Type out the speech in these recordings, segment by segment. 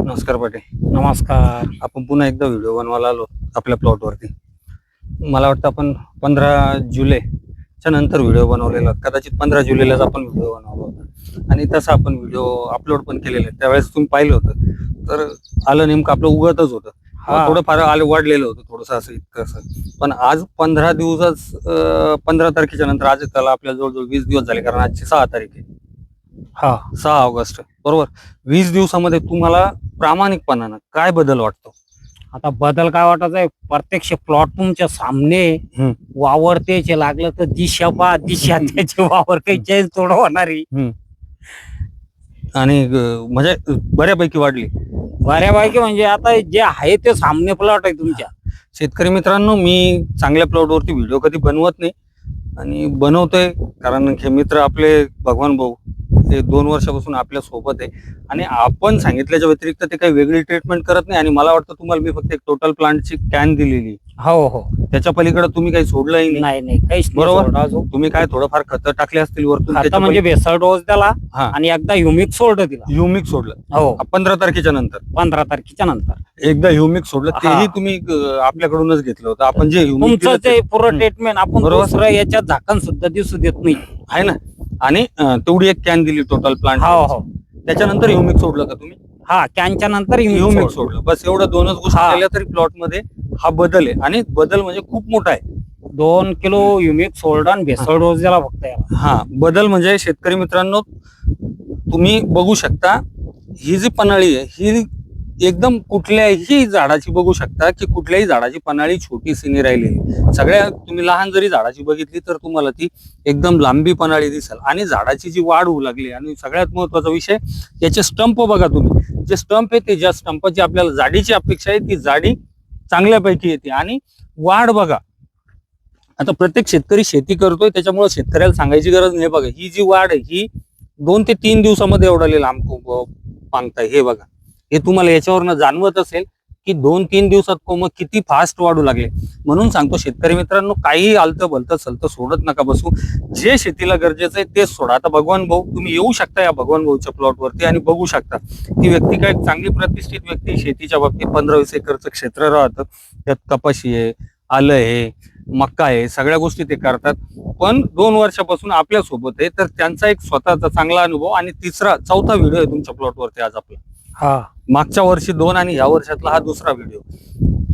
नमस्कार पाटील. नमस्कार. आपण पुन्हा एकदा व्हिडिओ बनवायला आलो आपल्या प्लॉटवरती. मला वाटतं आपण 15 जुलैच्या नंतर व्हिडिओ बनवलेला, कदाचित 15 जुलैलाच आपण व्हिडिओ बनवला होता आणि तसा आपण व्हिडिओ अपलोड पण केलेला आहे. त्यावेळेस तुम्ही पाहिलं होतं तर आलं नेमकं आपलं उगतच होतं. थोडंफार आलं वाढलेलं होतं थोडंसं असं इतकं असं. पण आज 15 दिवसच 15 तारखेच्या नंतर आज त्याला आपल्या जवळजवळ 20 दिवस झाले, कारण आजची 6 तारीख आहे. 6 ऑगस्ट बरोबर. 20 दिवसामध्ये तुम्हाला प्रामाणिकपणानं काय बदल वाटतो? आता बदल काय वाटायचा आहे, प्रत्यक्ष प्लॉट तुमच्या सामने वावर त्याचे लागलं तर दिशा दिशा त्याचे वावर काही चेंज थोडं होणारी. आणि म्हणजे बऱ्यापैकी वाढली. बऱ्यापैकी म्हणजे आता जे आहे ते सामने प्लॉट आहे तुमच्या. शेतकरी मित्रांनो, मी चांगल्या प्लॉटवरती व्हिडिओ कधी बनवत नाही आणि बनवतोय कारण हे मित्र आपले भगवान भाऊ ते 2 वर्षापासून आपल्या सोबत आहे आणि आपण सांगितल्याच्या व्यतिरिक्त ते काही वेगळी ट्रीटमेंट करत नाही. आणि मला वाटतं तुम्हाला मी फक्त एक टोटल प्लांटची कॅन दिलेली. हो हो, त्याच्या पलीकडे तुम्ही काही सोडलंही नाही काहीच बरोबर. तुम्ही काय थोडंफार खतं टाकले असतील वरतून, आता म्हणजे बेसल डोस दिला आणि एकदा ह्युमिक सोडलं दिला. ह्युमिक सोडलं हो, 15 तारखेच्या नंतर. 15 तारखेच्या नंतर एकदा ह्युमिक सोडलं, तेही तुम्ही आपल्याकडूनच घेतलं होतं. आपण जे तुमचं जे पूर्ण ट्रीटमेंट आपण दुसरं याच्यात झाकण सुद्धा दिसू देत नाही आहे ना. आणि तेवढी एक कॅन दिली टोटल प्लांट. हो हो, त्याच्यानंतर ह्युमिक सोडलं का तुम्ही? कॅनच्या नंतर ह्युमिक सोडलं. बस एवढं दोनच गोष्टी केल्या तरी प्लॉट मध्ये हा बदल आहे. आणि बदल म्हणजे खूप मोठा आहे. 2 किलो ह्युमिक सोडलं आणि बेसल डोस दिला फक्त याला. बदल म्हणजे शेतकरी मित्रांनो तुम्ही बघू शकता, ही जी पन्हाळी आहे ही एकदम कुठल्याही झाडाची बघू शकता की कुठल्याही झाडाची पन्हाळी छोटीशी नाही राहिलेली. सगळ्या तुम्ही लहान जरी झाडाची बघितली तर तुम्हाला ती एकदम लांबी पन्हाळी दिसेल. आणि झाडाची जी वाढ होऊ लागली, आणि सगळ्यात महत्वाचा विषय याचे स्टंप बघा तुम्ही. जे स्टंप आहे ते ज्या स्टंपाची आपल्याला जाडीची अपेक्षा आहे ती जाडी चांगल्यापैकी येते. आणि वाढ बघा, आता प्रत्येक शेतकरी शेती करतोय त्याच्यामुळे शेतकऱ्याला सांगायची गरज नाही. बघा ही जी वाढ आहे ही 2 ते 3 दिवसामध्ये एवढा लांब पांगताय. हे बघा, हे तुम्हाला याच्यावरनं जाणवत असेल की 2-3 दिवसात कोंब किती फास्ट वाढू लागले. म्हणून सांगतो शेतकरी मित्रांनो, काही आलतं भलतं सलतं सोडत नका बसू. जे शेतीला गरजेचं आहे तेच सोडा. आता भगवान भाऊ, तुम्ही येऊ शकता या भगवान भाऊच्या प्लॉटवरती आणि बघू शकता ती व्यक्ती काय चांगली प्रतिष्ठित व्यक्ती. शेतीच्या बाबतीत 15-20 एकरचं क्षेत्र राहतं, त्यात कपाशी आहे, आलं आहे, मक्का आहे, सगळ्या गोष्टी ते करतात. पण 2 वर्षापासून आपल्या सोबत आहे, तर त्यांचा एक स्वतःचा चांगला अनुभव. आणि 3-4 व्हिडिओ आहे तुमच्या प्लॉटवरती आज आपला. मागच्या वर्षी 2 आणि या वर्षातला हा 2रा व्हिडिओ.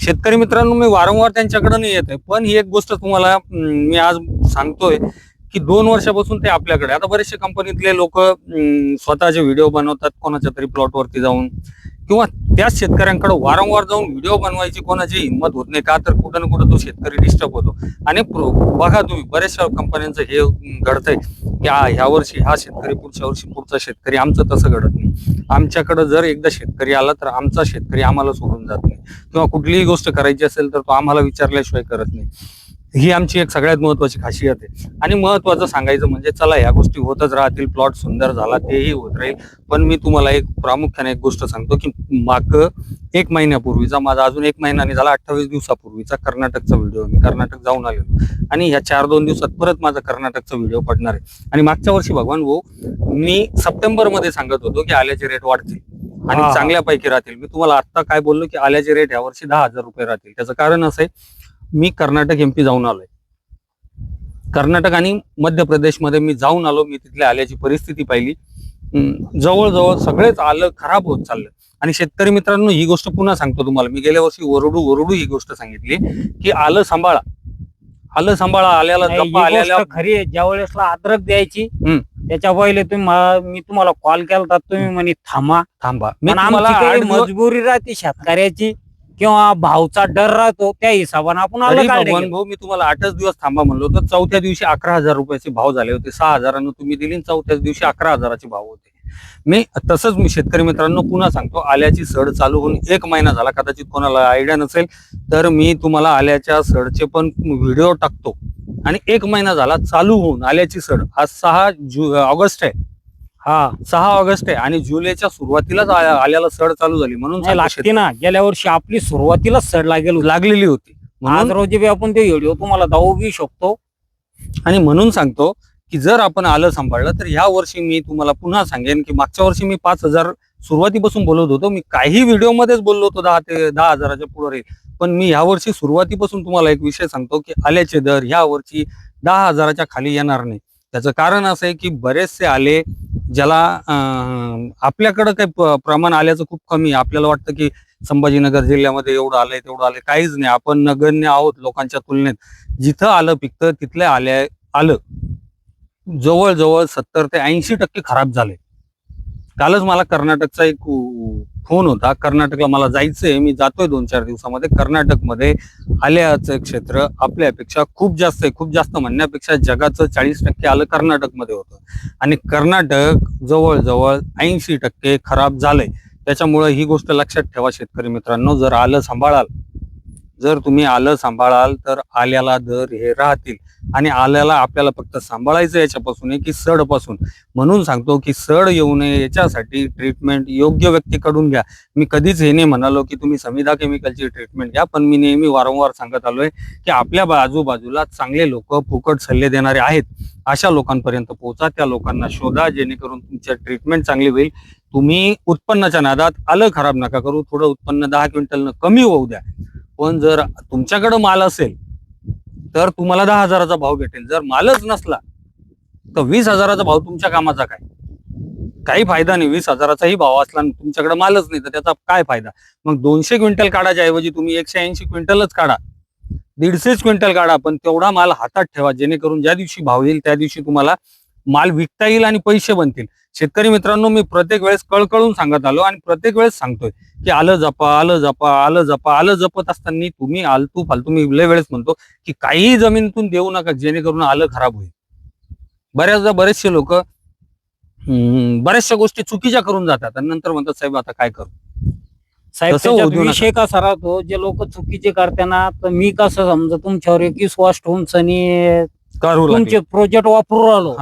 शेतकरी मित्रांनो, मी वारंवार त्यांच्याकडे नाही येत आहे, पण ही एक गोष्ट तुम्हाला मी आज सांगतोय की 2 वर्षापासून ते आपल्याकडे. आता बरेचसे कंपनीतले लोक स्वतःचे व्हिडिओ बनवतात कोणाच्या तरी प्लॉटवरती जाऊन, किंवा त्याच शेतकऱ्यांकडे वारंवार जाऊन व्हिडिओ बनवायची कोणाची हिंमत होत नाही. का तर कुठं ना कुठं तो शेतकरी डिस्टर्ब होतो. आणि बघा तुम्ही बऱ्याचशा कंपन्यांचं हे घडतंय की ह्या वर्षी हा शेतकरी, पुढच्या वर्षी पुढचा शेतकरी. आमचं तसं घडत नाही. आमच्याकडे जर एकदा शेतकरी आला तर आमचा शेतकरी आम्हाला सोडून जात नाही, किंवा कुठलीही गोष्ट करायची असेल तर तो आम्हाला विचारल्याशिवाय करत नाही. ही आमची एक सगळ्यात महत्वाची खासियत आहे. आणि महत्वाचं सांगायचं म्हणजे, चला या गोष्टी होतच राहतील, प्लॉट सुंदर झाला तेही होत राहील. पण मी तुम्हाला एक प्रामुख्याने एक गोष्ट सांगतो की माग 1 महिन्यापूर्वीचा, माझा अजून 1 महिना नाही झाला, 28 दिवसापूर्वीचा कर्नाटकचा व्हिडिओ. मी कर्नाटक जाऊन आलेलो आणि ह्या 4-2 दिवसात परत माझा कर्नाटकचा व्हिडिओ पडणार आहे. आणि मागच्या वर्षी भगवान भाऊ मी सप्टेंबर मध्ये सांगत होतो की आल्याचे रेट वाढतील आणि चांगल्यापैकी राहतील. मी तुम्हाला आता काय बोललो की आल्याचे रेट यावर्षी 10,000 रुपये राहतील. त्याचं कारण असं आहे, मी कर्नाटक MP जाऊन आलोय. कर्नाटक आणि मध्य प्रदेशमध्ये मी जाऊन आलो. मी तिथल्या आल्याची परिस्थिती पाहिली. जवळजवळ सगळेच आलं खराब होत चाललं. आणि शेतकरी मित्रांनो, ही गोष्ट पुन्हा सांगतो तुम्हाला, मी गेल्या वर्षी वरडू ही गोष्ट सांगितली की आलं सांभाळा, आलं सांभाळा, आल्याला जपा. आल्याला खरी आहे. ज्या वेळेसला अद्रक द्यायची त्याच्या पहिले मी तुम्हाला कॉल केला, तुम्ही म्हणे थांबा. मजबुरी राहते शेतकऱ्याची, किंवा भावचा डर राहतो, त्या हिशोबाने आपण भगवान भाऊ मी तुम्हाला 8च दिवस थांबा म्हणलो होतो. 4थ्या दिवशी 11,000 रुपयाचे भाव झाले होते. 6,000 तुम्ही दिली, 4थ्याच दिवशी 11,000चे भाव होते. मी शेतकरी मित्रांनो पुन्हा सांगतो, आल्याची सड चालू होऊन 1 महिना झाला. कदाचित कोणाला आयडिया नसेल तर मी तुम्हाला आल्याच्या सडचे पण व्हिडिओ टाकतो. आणि 1 महिना झाला चालू होऊन आल्याची सड. आज 6 ऑगस्ट आहे. 6 ऑगस्ट आहे आणि जुलैच्या सुरुवातीलाच आल्याला सड चालू झाली. म्हणून लागते ना, गेल्या वर्षी आपली सुरुवातीलाच सड लागलेली होती. आज रोजी आपण ते व्हिडिओ तुम्हाला दाखवू शकतो. आणि म्हणून सांगतो की जर आपण आलं सांभाळलं तर ह्या वर्षी मी तुम्हाला पुन्हा सांगेन की मागच्या वर्षी मी 5,000 सुरुवातीपासून बोलत होतो. मी काही व्हिडिओमध्येच बोललो होतो 10,000च्या पुढे राहील. पण मी यावर्षी सुरुवातीपासून तुम्हाला एक विषय सांगतो की आल्याचे दर ह्या वर्षी 10,000च्या खाली येणार नाही. त्याचं कारण असं आहे की बरेचसे आले ज्याला आपल्याकडं काही प्रमाण आल्याचं खूप कमी. आपल्याला वाटतं की संभाजीनगर जिल्ह्यामध्ये एवढं आलंय तेवढं आलंय, काहीच नाही. आपण नगण्य आहोत लोकांच्या तुलनेत. जिथं आलं पिकतं तिथले आलं जवळजवळ 70 ते 80% खराब झाले. कालच मला कर्नाटकचा एक फोन होता. कर्नाटकला मला जायचंय, मी जातोय 2-4 दिवसामध्ये. कर्नाटकमध्ये आल्याचं क्षेत्र आपल्यापेक्षा खूप जास्त आहे. खूप जास्त म्हणण्यापेक्षा जगाचं 40% आलं कर्नाटकमध्ये होतं आणि कर्नाटक जवळजवळ 80% खराब झालंय. त्याच्यामुळे ही गोष्ट लक्षात ठेवा शेतकरी मित्रांनो. जर तुम्ही आलं सांभाळाल तर आल्याला दर हे राहतील. आणि आल्याला आपल्याला फक्त सांभाळायचं याच्यापासून की सडपासून. म्हणून सांगतो की सड येऊ नये याच्यासाठी ट्रीटमेंट योग्य व्यक्तीकडून घ्या. मी कधीच हे नाही म्हणालो की तुम्ही समिधा केमिकलची ट्रीटमेंट घ्या, पण मी नेहमी वारंवार सांगत आलोय की आपल्या आजूबाजूला चांगले लोक फुकट सल्ले देणारे आहेत. अशा लोकांपर्यंत पोहोचा, त्या लोकांना शोधा, जेणेकरून तुमच्या ट्रीटमेंट चांगली होईल. तुम्ही उत्पन्नाच्या नादात आलं खराब नका करू. थोडं उत्पन्न 10 क्विंटलनं कमी होऊ द्या. पण जर तुमच्याकडे माल असेल तर तुम्हाला 10,000चा भाव भेटेल. जर मालच नसला तर 20,000चा भाव तुमच्या कामाचा काय? काही फायदा नाही. 20,000चाही भाव असला आणि तुमच्याकडे मालच नाही तर त्याचा काय फायदा? मग 200 क्विंटल काढायच्या ऐवजी तुम्ही 180 क्विंटलच काढा, 150 क्विंटल काढा, पण तेवढा माल हातात ठेवा, जेणेकरून ज्या दिवशी भाव येईल त्या दिवशी तुम्हाला माल विकता येईल आणि पैसे बनतील. शेतकरी मित्रांनो, मी प्रत्येक वेळेस कळकळून सांगत आलो आणि प्रत्येक वेळेस सांगतोय की आलं जपत असताना तुम्ही आलतू फालतू, मी लय वेळेस म्हणतो की काही जमिनीतून देऊ नका, जेणेकरून आलं खराब होईल. बरेचसे लोक बऱ्याचशा गोष्टी चुकीच्या करून जातात आणि नंतर म्हणतात साहेब आता काय करू. साहेब तसं होऊ त्याच्यात देऊ विषय कसा राहतो, जे लोक चुकीचे करताना, तर मी कसं समजा तुमच्यावर एक विश्वास ठेवून सनी करू तुमचे प्रोजेक्ट वापरू राहिलो,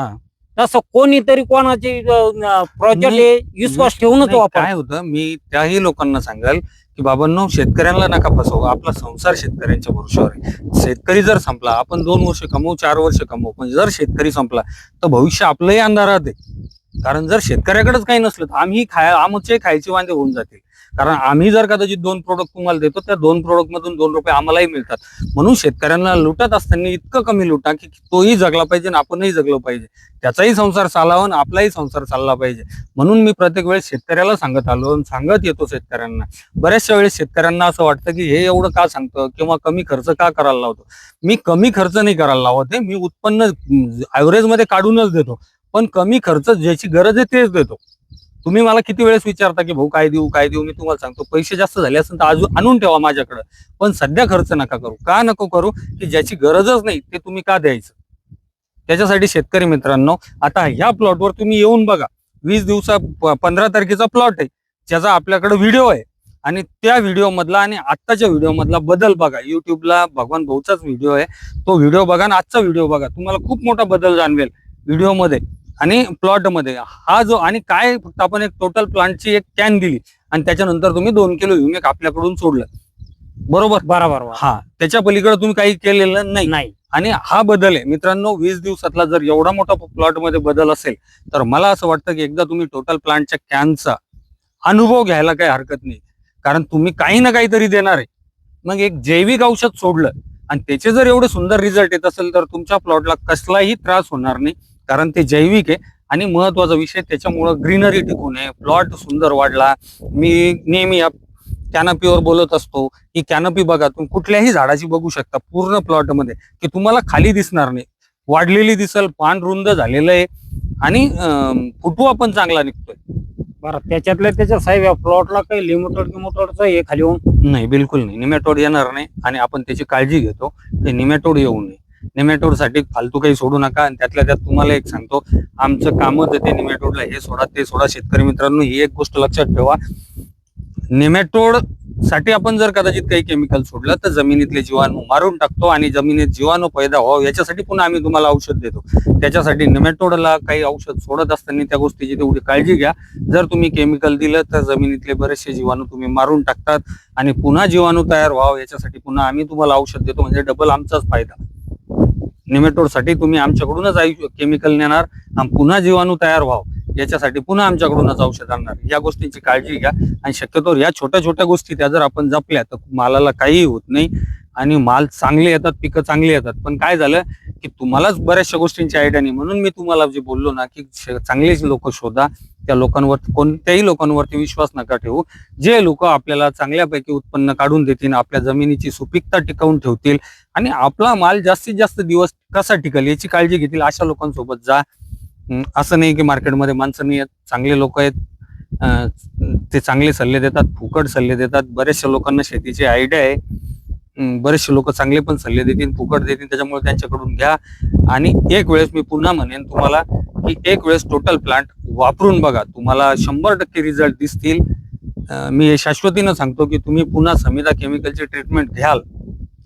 तसं कोणीतरी कोणाचे प्रोजेक्ट विश्वास ठेवूनच वापर. काय होतं, मी त्याही लोकांना सांगाल की बाबांनो, शेतकऱ्यांना नका फसवू. आपला संसार शेतकऱ्यांच्या भरोश्यावर आहे. शेतकरी जर संपला, आपण 2 वर्ष कमवू, 4 वर्ष कमवू, पण जर शेतकरी संपला तर भविष्य आपलंही अंधारात आहे. कारण जर शेतकऱ्याकडेच काही नसलं तर आमचे खायचे वांदे होऊन जातील. कारण आम्ही जर कदाचित 2 प्रोडक्ट तुम्हाला देतो, त्या 2 प्रोडक्ट मधून 2 रुपये आम्हालाही मिळतात. म्हणून शेतकऱ्यांना लुटत असताना इतकं कमी लुटा की तोही जगला पाहिजे आणि आपणही जगलो पाहिजे, त्याचाही संसार चालावा आणि आपलाही संसार चालला पाहिजे. म्हणून मी प्रत्येक वेळेस शेतकऱ्याला सांगत येतो शेतकऱ्यांना. बऱ्याचशा वेळेस शेतकऱ्यांना असं वाटतं की हे एवढं का सांगतं किंवा कमी खर्च का करायला लावतो. मी कमी खर्च नाही करायला लावत, मी उत्पन्न ऍव्हरेज मध्ये काढूनच देतो, पण कमी खर्च ज्याची गरज आहे तेच देतो. तुम्ही मला किती वेळेस विचारता की भाऊ काय देऊ, मी तुम्हाला सांगतो पैसे जास्त झाले असेल तर अजून आणून ठेवा माझ्याकडे, पण सध्या खर्च नका करू. का नको करू? की ज्याची गरजच नाही ते तुम्ही का द्यायचं. त्याच्यासाठी शेतकरी मित्रांनो, आता ह्या प्लॉटवर तुम्ही येऊन बघा. 15 तारखेचा प्लॉट आहे, ज्याचा आपल्याकडे व्हिडिओ आहे, आणि त्या व्हिडिओ मधला आणि आत्ताच्या व्हिडिओ मधला बदल बघा. युट्यूबला भगवान भाऊचाच व्हिडिओ आहे, तो व्हिडिओ बघा आणि आजचा व्हिडिओ बघा. तुम्हाला खूप मोठा बदल जाणवेल व्हिडिओमध्ये आणि प्लॉट मध्ये. हा जो आणि काय, फक्त आपण एक टोटल प्लांटची एक कॅन दिली आणि त्याच्यानंतर तुम्ही 2 किलो ह्युमिक आपल्याकडून सोडलं, बरोबर. हा, त्याच्या पलीकडे तुम्ही काही केलेलं नाही. आणि हा बदल आहे मित्रांनो. 20 दिवसातला जर एवढा मोठा प्लॉट मध्ये बदल असेल तर मला असं वाटतं की एकदा तुम्ही टोटल प्लांटच्या कॅनचा अनुभव घ्यायला काही हरकत नाही. कारण तुम्ही काही ना काहीतरी देणार आहे. मग एक जैविक औषध सोडलं आणि त्याचे जर एवढे सुंदर रिझल्ट येत असेल तर तुमच्या प्लॉटला कसलाही त्रास होणार नाही, कारण ते जैविक आहे. आणि महत्वाचा विषय, त्याच्यामुळं ग्रीनरी टिकून आहे, प्लॉट सुंदर वाढला. मी नेहमी या कॅनपीवर बोलत असतो की कॅनपी बघा, तुम्ही कुठल्याही झाडाची बघू शकता पूर्ण प्लॉट मध्ये की तुम्हाला खाली दिसणार नाही, वाढलेली दिसल, पान रुंद झालेलं आहे आणि फुटवा पण चांगला निघतोय. बरं, त्याच्या साहेब या प्लॉटला काही लिमिटेडचं हे खाली होऊन नाही, बिलकुल नाही. निमॅटोड येणार नाही आणि आपण त्याची काळजी घेतो की निमॅटोड येऊ नये. निमॅटोड साठी फालतू काही सोडू नका. आणि त्यातल्या त्यात तुम्हाला एक सांगतो, आमचं कामच आहे ते निमॅटोडला हे सोडा ते सोडा. शेतकरी मित्रांनो, ही एक गोष्ट लक्षात ठेवा, निमॅटोड साठी आपण जर कदाचित काही केमिकल सोडलं तर जमिनीतले जीवाणू मारून टाकतो आणि जमिनीत जीवाणू पैदा व्हावं याच्यासाठी पुन्हा आम्ही तुम्हाला औषध देतो. त्याच्यासाठी निमॅटोडला काही औषध सोडत असताना त्या गोष्टीची तेवढी काळजी घ्या. जर तुम्ही केमिकल दिलं तर जमिनीतले बरेचसे जीवाणू तुम्ही मारून टाकतात आणि पुन्हा जीवाणू तयार व्हावं याच्यासाठी पुन्हा आम्ही तुम्हाला औषध देतो, म्हणजे डबल आमचाच फायदा. निमॅटोड साठी तुम्ही आमच्याकडूनच केमिकल नेणार आणि पुन्हा जीवाणू तयार व्हावं याच्यासाठी पुन्हा आमच्याकडूनच औषध आणणार. या गोष्टींची काळजी घ्या आणि शक्यतो या छोट्या छोट्या गोष्टी त्या जर आपण जपल्या तर मालाला काहीही होत नाही आणि माल चांगले येतात, पिकं चांगली येतात. पण काय झालं की तुम्हालाच बऱ्याचशा गोष्टींची आयडिया नाही, म्हणून मी तुम्हाला जे बोललो ना की चांगलेच लोक शोधा. त्या लोकांवर कोणत्याही लोकांवरती विश्वास नका ठेवू. जे लोक आपल्याला चांगल्यापैकी उत्पन्न काढून देतील, आपल्या जमिनीची सुपीकता टिकवून ठेवतील आणि आपला माल जास्तीत जास्त दिवस कसा टिकेल याची काळजी घेतील, अशा लोकांसोबत जा. असं नाही की मार्केटमध्ये माणसं नाही आहेत, चांगले लोक आहेत, ते चांगले सल्ले देतात, फुकट सल्ले देतात. बऱ्याचशा लोकांना शेतीची आयडिया आहे, बरेचसे लोक चांगले पण सल्ले देतील, फुकट देतील, त्याच्यामुळे त्यांच्याकडून घ्या. आणि एक वेळेस मी पुन्हा म्हणेन तुम्हाला की एक वेळेस टोटल प्लांट वापरून बघा, तुम्हाला 100% रिझल्ट दिसतील. मी हे शाश्वतीनं सांगतो की तुम्ही पुन्हा समिधा केमिकलची ट्रीटमेंट घ्याल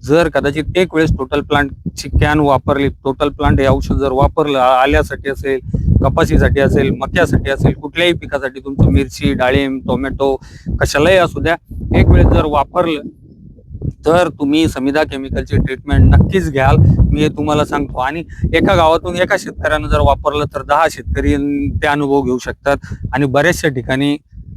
जर कदाचित एक वेळेस टोटल प्लांटची कॅन वापरली. टोटल प्लांट हे औषध जर वापरलं, आल्यासाठी असेल, कपाशीसाठी असेल, मक्यासाठी असेल, कुठल्याही पिकासाठी, तुमचं मिरची, डाळिंब, टोमॅटो कशालाही असू द्या, एक वेळेस जर वापरलं तर तुम्ही समिधा केमिकलची ट्रीटमेंट नक्कीच घ्याल, मी हे तुम्हाला सांगतो. आणि एका गावातून एका शेतकऱ्यानं जर वापरलं तर 10 शेतकरी ते अनुभव घेऊ शकतात. आणि बऱ्याचशा ठिकाणी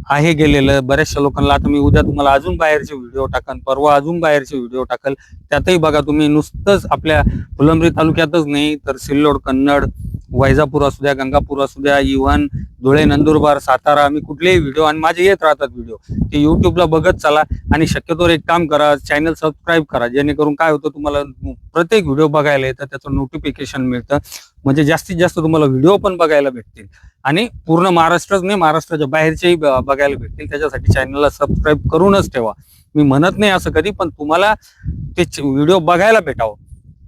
आहे गेलेलं, बऱ्याचशा लोकांना. आता मी उद्या तुम्हाला अजून बाहेरचे व्हिडिओ टाकन, परवा अजून बाहेरचे व्हिडिओ टाकल, त्यातही बघा तुम्ही. नुसतंच आपल्या फुलंब्री तालुक्यातच नाही तर सिल्लोड, कन्नड, वैजापूर असू द्या, गंगापूर असू द्या, इव्हन धुळे, नंदुरबार, सातारा, मी कुठलेही व्हिडिओ आणि माझे येत राहतात व्हिडिओ, ते युट्यूबला बघत चला. आणि शक्यतो एक काम करा, चॅनल सबस्क्राईब करा, जेणेकरून काय होतं तुम्हाला प्रत्येक व्हिडिओ बघायला येतं, त्याचं नोटिफिकेशन मिळतं, म्हणजे जास्तीत जास्त तुम्हाला व्हिडिओ पण बघायला भेटतील आणि पूर्ण महाराष्ट्रच नाही, महाराष्ट्राच्या बाहेरचेही बघायला भेटतील. त्याच्यासाठी चॅनलला सबस्क्राईब करूनच ठेवा. मी म्हणत नाही असं कधी, पण तुम्हाला ते व्हिडिओ बघायला भेटावं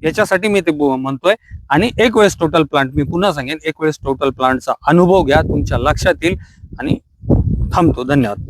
याच्यासाठी मी ते म्हणतोय. आणि एक वेळेस टोटल प्लांट, मी पुन्हा सांगेन, एक वेळेस टोटल प्लांटचा अनुभव घ्या, तुमच्या लक्षात येईल. आणि थांबतो. धन्यवाद.